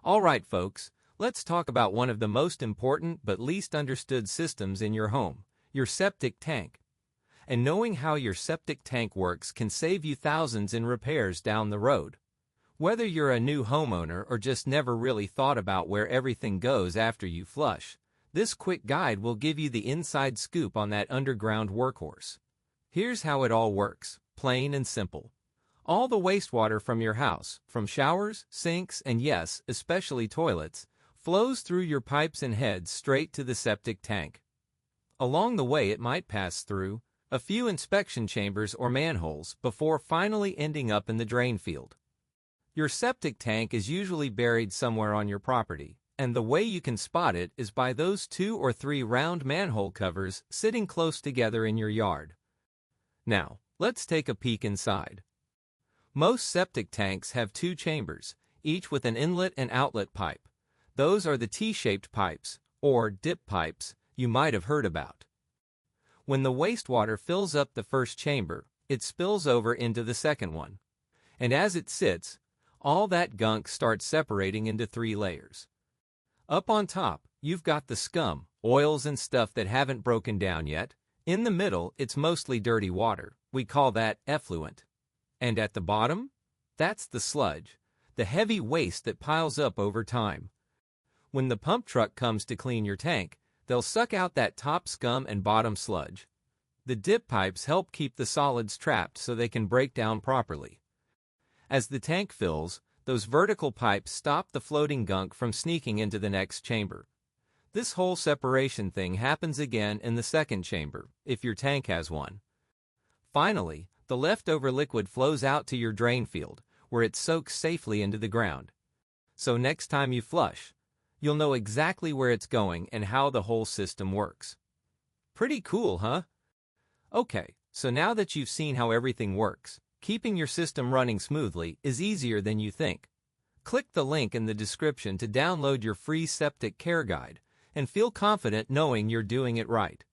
Alright folks, let's talk about one of the most important but least understood systems in your home, your septic tank. And knowing how your septic tank works can save you thousands in repairs down the road. Whether you're a new homeowner or just never really thought about where everything goes after you flush, this quick guide will give you the inside scoop on that underground workhorse. Here's how it all works, plain and simple. All the wastewater from your house, from showers, sinks, and yes, especially toilets, flows through your pipes and heads straight to the septic tank. Along the way it might pass through a few inspection chambers or manholes before finally ending up in the drain field. Your septic tank is usually buried somewhere on your property, and the way you can spot it is by those 2 or 3 round manhole covers sitting close together in your yard. Now, let's take a peek inside. Most septic tanks have 2 chambers, each with an inlet and outlet pipe. Those are the T-shaped pipes, or dip pipes, you might have heard about. When the wastewater fills up the first chamber, it spills over into the second one. And as it sits, all that gunk starts separating into 3 layers. Up on top, you've got the scum, oils and stuff that haven't broken down yet. In the middle, it's mostly dirty water. We call that effluent. And at the bottom? That's the sludge, the heavy waste that piles up over time. When the pump truck comes to clean your tank, they'll suck out that top scum and bottom sludge. The dip pipes help keep the solids trapped so they can break down properly. As the tank fills, those vertical pipes stop the floating gunk from sneaking into the next chamber. This whole separation thing happens again in the second chamber, if your tank has one. Finally, the leftover liquid flows out to your drain field, where it soaks safely into the ground. So next time you flush, you'll know exactly where it's going and how the whole system works. Pretty cool, huh? Okay, so now that you've seen how everything works, keeping your system running smoothly is easier than you think. Click the link in the description to download your free septic care guide and feel confident knowing you're doing it right.